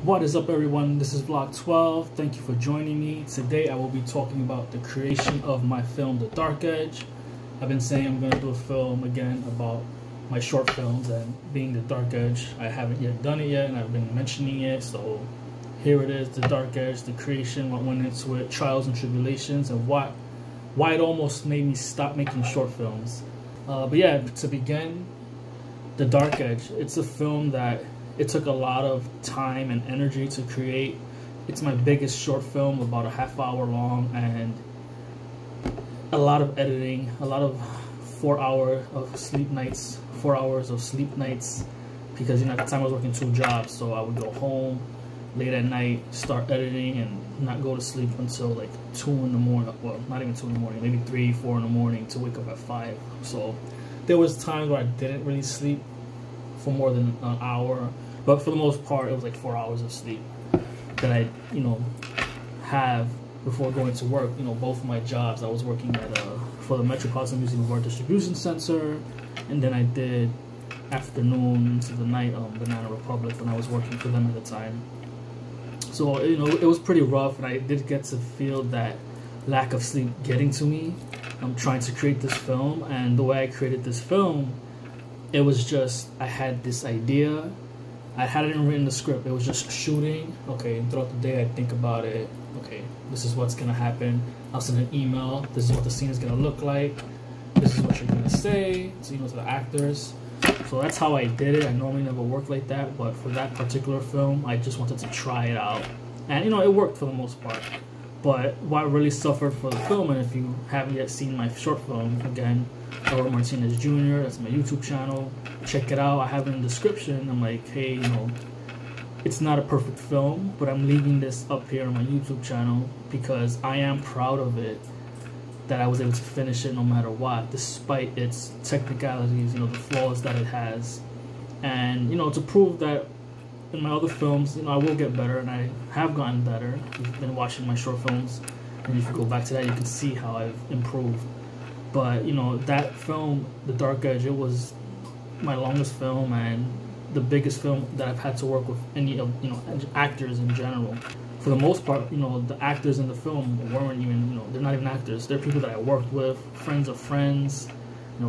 What is up, everyone? This is vlog 12. Thank you for joining me. Today I will be talking about the creation of my film The Dark Edge. I've been saying I'm going to do a film again about my short films, and being The Dark Edge, I haven't yet done it yet and I've been mentioning it, so here it is, The Dark Edge, the creation, what went into it, trials and tribulations, and why it almost made me stop making short films. But yeah, to begin, The Dark Edge, it's a film that it took a lot of time and energy to create. It's my biggest short film, about a half hour long, and a lot of editing, a lot of 4 hours of sleep nights, because at the time I was working 2 jobs, so I would go home late at night, start editing, and not go to sleep until like 2 in the morning. Well, not even 2 in the morning, maybe 3, 4 in the morning, to wake up at 5. So there was times where I didn't really sleep for more than an hour, but for the most part it was like 4 hours of sleep that I have before going to work. Both of my jobs, I was working at for the Metropolitan Museum of Art Distribution Center, and then I did afternoon into the night Banana Republic when I was working for them at the time. So it was pretty rough, and I did get to feel that lack of sleep getting to me. I'm trying to create this film, and the way I created this film, it was just, I had this idea. I hadn't written the script. It was just shooting. Okay, and throughout the day I think about it. Okay, this is what's gonna happen. I'll send an email. This is what the scene is gonna look like. This is what you're gonna say to the actors. So that's how I did it. I normally never work like that, but for that particular film, I just wanted to try it out, and it worked for the most part. But what really suffered for the film, and if you haven't yet seen my short film, again, Elroy Martinez Jr., that's my YouTube channel, check it out. I have it in the description. I'm like, hey, it's not a perfect film, but I'm leaving this up here on my YouTube channel because I am proud of it, that I was able to finish it no matter what, despite its technicalities, the flaws that it has. And, to prove that in my other films, I will get better, and I have gotten better. If you've been watching my short films, and if you go back to that, you can see how I've improved. But, that film, The Dark Edge, it was my longest film and the biggest film that I've had to work with any of, actors in general. For the most part, the actors in the film weren't even, they're not even actors. They're people that I worked with, friends of friends,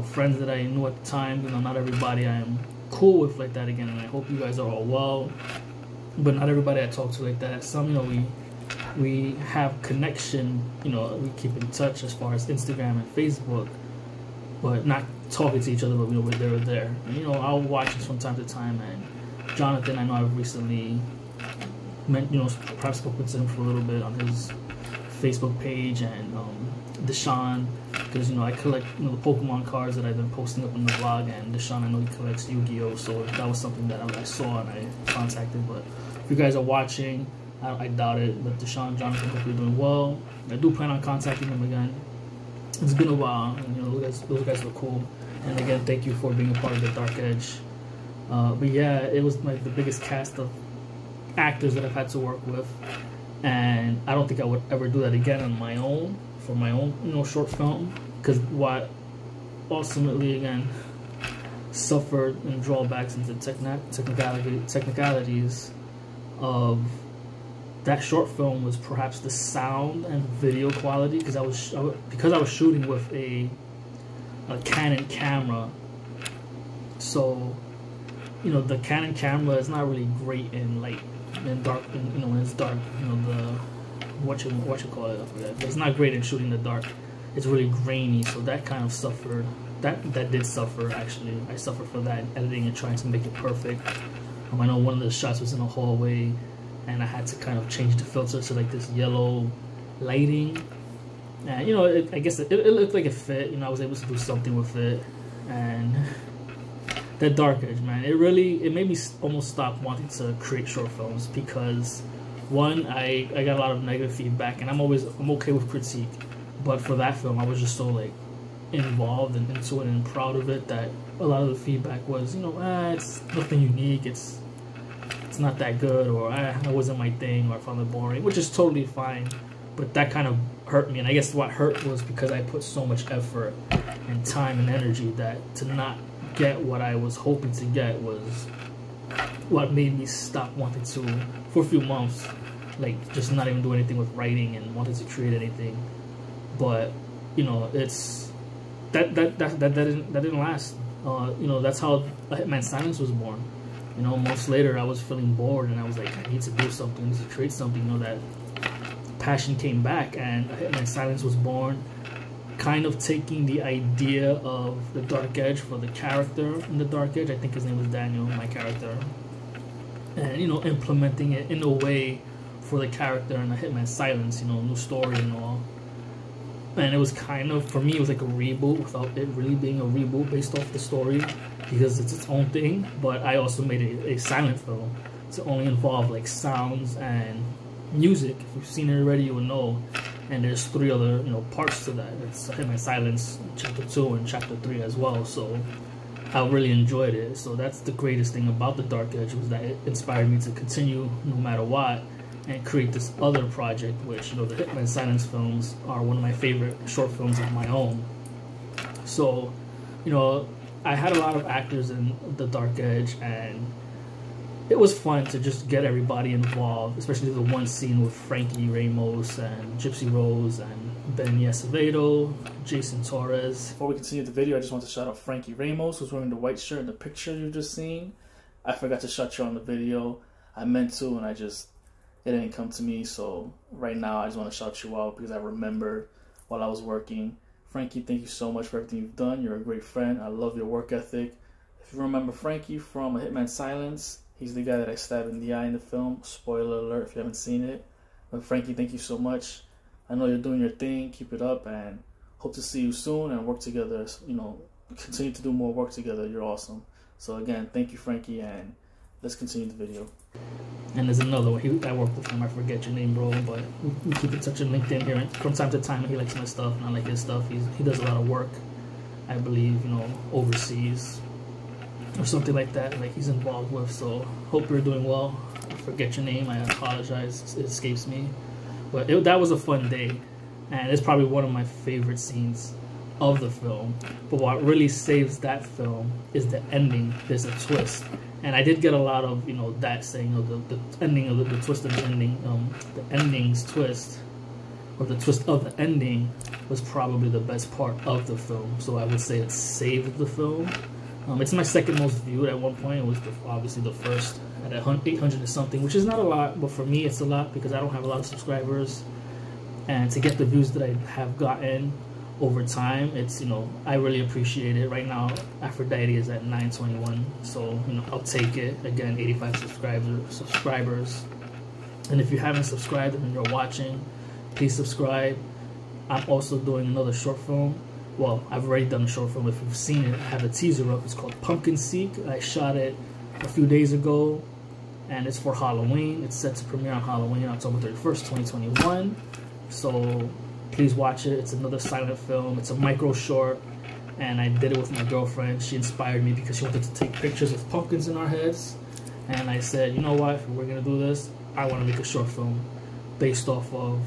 friends that I knew at the time. Not everybody I am cool with like that again, and I hope you guys are all well, but not everybody I talk to like that. Some, we have connection, we keep in touch as far as Instagram and Facebook, but not talking to each other, but we're there. And, I'll watch this from time to time. And Jonathan, I know I've recently perhaps spoken to him for a little bit on his Facebook page, and Deshaun, because I collect the Pokemon cards that I've been posting up in the blog, and Deshaun, I know he collects Yu-Gi-Oh, so that was something that I saw and I contacted. But if you guys are watching, I doubt it, but Deshaun, Jonathan, hope you're doing well. I do plan on contacting him again. It's been a while, and those guys were cool. And again, thank you for being a part of The Dark Edge. But yeah, it was the biggest cast of actors that I've had to work with, and I don't think I would ever do that again on my own, for my own short film, because what ultimately again suffered in drawbacks into technicalities of that short film was perhaps the sound and video quality, because I was shooting with a Canon camera. So the Canon camera is not really great in light and dark, when it's dark, what you call it, I forget. But it's not great in shooting in the dark. It's really grainy, so that kind of suffered. That did suffer, actually. I suffered for that, editing and trying to make it perfect. I know one of the shots was in a hallway, and I had to kind of change the filter to like this yellow lighting. And I guess it looked like it fit. I was able to do something with it. And That Dark Edge, man, it made me almost stop wanting to create short films, because one, I got a lot of negative feedback, and I'm okay with critique, but for that film I was just so involved and into it and proud of it, that a lot of the feedback was, it's nothing unique, it's not that good, or it wasn't my thing, or I found it boring, which is totally fine. But that kind of hurt me, and I guess what hurt was because I put so much effort and time and energy that to not get what I was hoping to get was what made me stop wanting to, for a few months, like just not even do anything with writing and wanted to create anything. But you know, it's that didn't last. You know, that's how Hitman Silence was born. You know, months later, I was feeling bored, and I was like, I need to do something, I need to create something. You know, that passion came back, and Hitman Silence was born. Kind of taking the idea of the Dark Edge for the character in the Dark Edge. I think his name was Daniel, my character, and you know, implementing it in a way for the character in the Hitman Silence. You know, new story and all. And it was kind of, for me, it was like a reboot without it really being a reboot based off the story, because it's its own thing. But I also made a silent film to only involve like sounds and music. If you've seen it already, you will know. And there's 3 other, you know, parts to that. It's Hitman Silence Chapter 2 and Chapter 3 as well. So I really enjoyed it. So that's the greatest thing about the Dark Edge, was that it inspired me to continue no matter what, and create this other project, which, you know, the Hitman Silence films are one of my favorite short films of my own. So, you know, I had a lot of actors in the Dark Edge, and it was fun to just get everybody involved, especially the one scene with Frankie Ramos and Gypsy Rose and Ben Acevedo, Jason Torres. Before we continue the video, I just want to shout out Frankie Ramos, who's wearing the white shirt in the picture you just seen. I forgot to shout you on the video. I meant to, and it didn't come to me. So right now, I just want to shout you out because I remembered while I was working. Frankie, thank you so much for everything you've done. You're a great friend. I love your work ethic. If you remember Frankie from Hitman Silence, he's the guy that I stabbed in the eye in the film. Spoiler alert if you haven't seen it. But Frankie, thank you so much. I know you're doing your thing. Keep it up, and hope to see you soon and work together. You know, continue to do more work together. You're awesome. So again, thank you, Frankie, and let's continue the video. And there's another one. I worked with him. I forget your name, bro, but we keep in touch on LinkedIn here from time to time. He likes my stuff, and I like his stuff. He does a lot of work, I believe, you know, overseas or something like that, like he's involved with. So hope you're doing well. I forget your name. I apologize. It escapes me. But that was a fun day, and it's probably one of my favorite scenes of the film. But what really saves that film is the ending. There's a twist, and I did get a lot of, you know, that saying, you know, the ending of the twist of the ending, the ending's twist, or the twist of the ending, was probably the best part of the film. So I would say it saved the film. It's my second most viewed. At one point, it was obviously the first at 800 and something, which is not a lot, but for me it's a lot because I don't have a lot of subscribers, and to get the views that I have gotten over time, it's, you know, I really appreciate it. Right now, Aphrodite is at 921, so, you know, I'll take it. Again, 85 subscribers. And if you haven't subscribed and you're watching, please subscribe. I'm also doing another short film. Well, I've already done a short film. If you've seen it, I have a teaser up. It's called Pumpkin Seek. I shot it a few days ago, and it's for Halloween. It's set to premiere on Halloween, October 31st, 2021. So please watch it. It's another silent film. It's a micro short, and I did it with my girlfriend. She inspired me because she wanted to take pictures with pumpkins in our heads. And I said, you know what, if we're going to do this, I want to make a short film based off of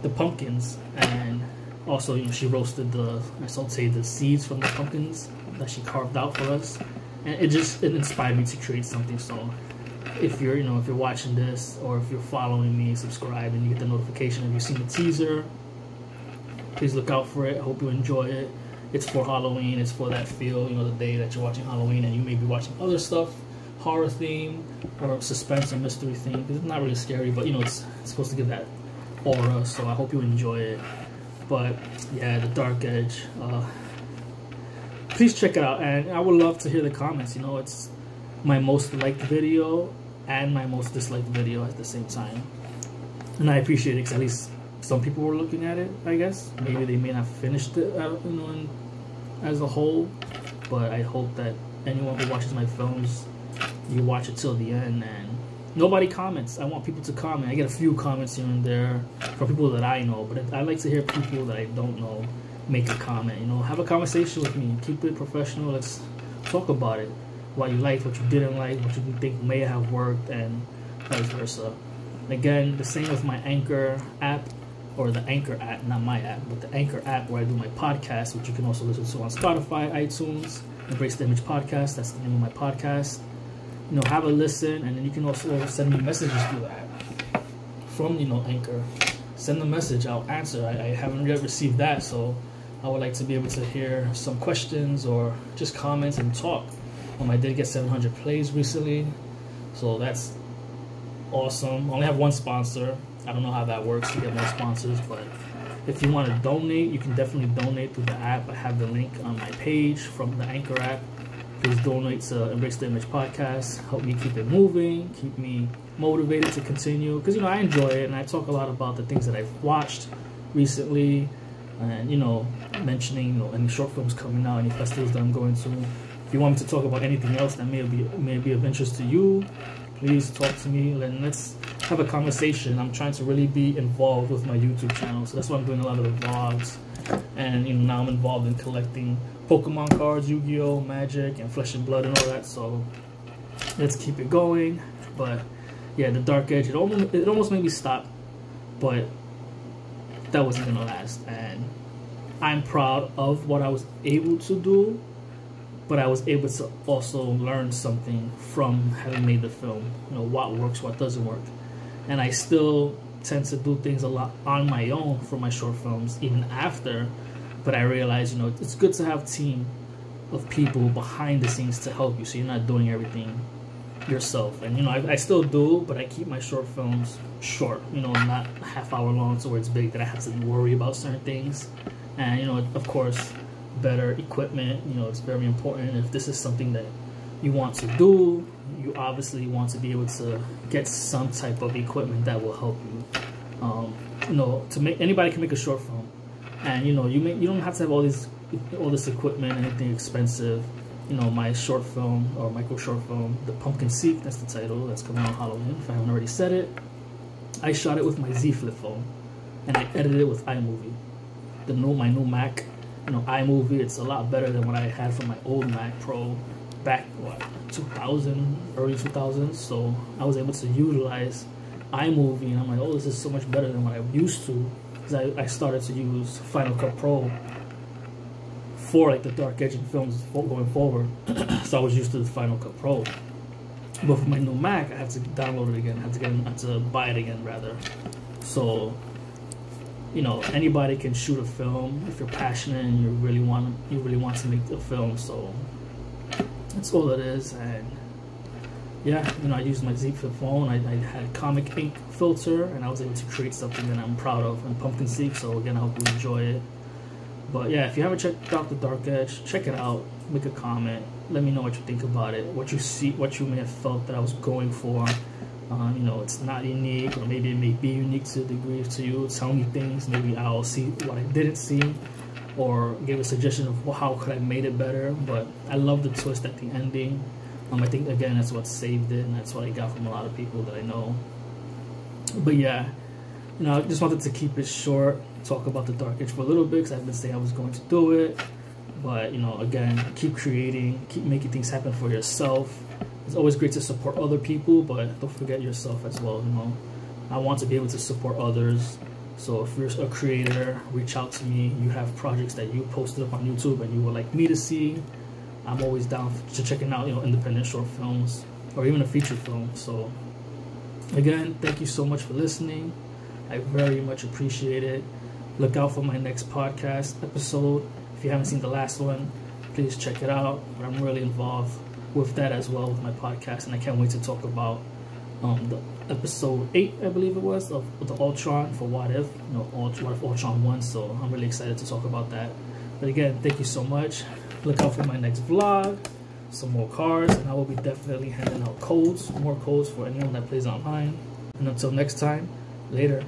the pumpkins. And also, you know, she roasted I sauteed the seeds from the pumpkins that she carved out for us, and it inspired me to create something. So if you're, you know, if you're watching this, or if you're following me, subscribe, and you get the notification if you've seen the teaser. Please look out for it. I hope you enjoy it. It's for Halloween. It's for that feel, you know, the day that you're watching Halloween, and you may be watching other stuff, horror theme or suspense or mystery theme, because it's not really scary, but you know, it's supposed to give that aura. So I hope you enjoy it. But yeah, the Dark Edge, please check it out, and I would love to hear the comments. You know, it's my most liked video and my most disliked video at the same time, and I appreciate it because at least some people were looking at it. I guess maybe they may not have finished it, you know, as a whole, but I hope that anyone who watches my films, you watch it till the end. And nobody comments. I want people to comment. I get a few comments here and there from people that I know, but I like to hear people that I don't know make a comment. You know, have a conversation with me. Keep it professional. Let's talk about it. What you liked, what you didn't like, what you think may have worked, and vice versa. Again, the same with my Anchor app, or the Anchor app, not my app, but the Anchor app where I do my podcast, which you can also listen to on Spotify, iTunes. Embrace the Image Podcast. That's the name of my podcast. have a listen, and then you can also send me messages through the app from, Anchor. Send a message, I'll answer. I haven't yet received that, so I would like to be able to hear some questions or just comments and talk. I did get 700 plays recently, so that's awesome. I only have one sponsor. I don't know how that works to get more sponsors, but if you want to donate, you can definitely donate through the app. I have the link on my page from the Anchor app. Please donate to Embrace the Image Podcast. Help me keep it moving, keep me motivated to continue. Because, I enjoy it, and I talk a lot about the things that I've watched recently. And, mentioning, any short films coming out, any festivals that I'm going to. If you want me to talk about anything else that may be of interest to you, please talk to me, and let's have a conversation. I'm trying to really be involved with my YouTube channel, so that's why I'm doing a lot of the vlogs. And now I'm involved in collecting Pokemon cards, Yu-Gi-Oh, Magic, and Flesh and Blood and all that. So let's keep it going. But yeah, the Dark Edge, it almost made me stop, but that wasn't gonna last. And I'm proud of what I was able to do, but I was able to also learn something from having made the film. What works, what doesn't work. And I still tend to do things a lot on my own for my short films, even after. But I realize, it's good to have a team of people behind the scenes to help you, so you're not doing everything yourself. And, I still do, but I keep my short films short, not a half hour long so where it's big that I have to worry about certain things. And, of course, better equipment, it's very important. If this is something that you want to do, you obviously want to be able to get some type of equipment that will help you. To make, anybody can make a short film, and you don't have to have all this equipment, anything expensive. My short film or micro short film, the Pumpkin Seek, that's the title, that's coming out on Halloween. If I haven't already said it, I shot it with my Z Flip phone, and I edited it with iMovie, my new Mac. iMovie, it's a lot better than what I had from my old Mac Pro back, 2000, early 2000s. So I was able to utilize iMovie, and I'm like, oh, this is so much better than what I used to, because I started to use Final Cut Pro for the Dark Edge films going forward. So I was used to the Final Cut Pro. But for my new Mac, I have to download it again. I have to buy it again, rather. So anybody can shoot a film if you're passionate and you really want to make a film. So that's all it is. And yeah, I used my Z Flip phone. I had a comic ink filter, and I was able to create something that I'm proud of in Pumpkin Seek. So again, I hope you enjoy it. But yeah, if you haven't checked out the Dark Edge, check it out. Make a comment. Let me know what you think about it. What you see, what you may have felt that I was going for. It's not unique, or maybe it may be unique to a degree to you. Tell me things. Maybe I'll see what I didn't see, or give a suggestion of how could I made it better. But I love the twist at the ending. I think again that's what saved it, and that's what I got from a lot of people that I know. But yeah, I just wanted to keep it short. Talk about the Dark Edge for a little bit, because I've been saying I was going to do it. But again, keep creating, keep making things happen for yourself. It's always great to support other people, but don't forget yourself as well. I want to be able to support others. So if you're a creator, reach out to me. You have projects that you posted up on YouTube and you would like me to see, I'm always down to checking out independent short films or even a feature film. So again, thank you so much for listening. I very much appreciate it. Look out for my next podcast episode. If you haven't seen the last one, please check it out. But I'm really involved with that as well, with my podcast, and I can't wait to talk about the episode 8, I believe it was, of the Ultron for What If, What If Ultron 1. So I'm really excited to talk about that. But again, thank you so much. Look out for my next vlog, some more cards, and I will be definitely handing out codes, more codes for anyone that plays online. And until next time, later.